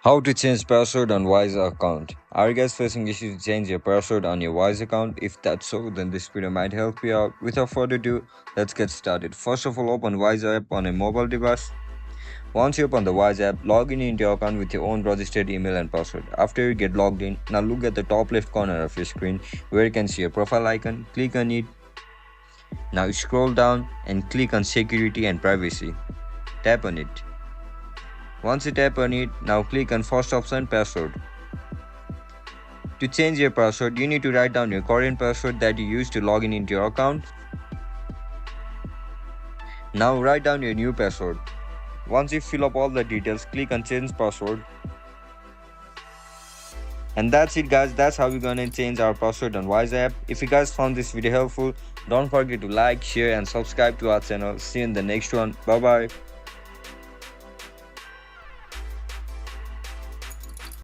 How to change password on Wise account. Are you guys facing issues to change your password on your Wise account? If that's so, then this video might help you out. Without further ado, let's get started. First of all, open Wise app on a mobile device. Once you open the Wise app, log in into your account with your own registered email and password. After you get logged in, now look at the top left corner of your screen where you can see your profile icon. Click on it. Now scroll down and click on security and privacy. Tap on it. Once you tap on it, now click on first option, password. To change your password, you need to write down your current password that you use to log in into your account. Now write down your new password. Once you fill up all the details, click on change password. And that's it guys, that's how we're gonna change our password on Wise app. If you guys found this video helpful, don't forget to like, share and subscribe to our channel. See you in the next one. Bye bye.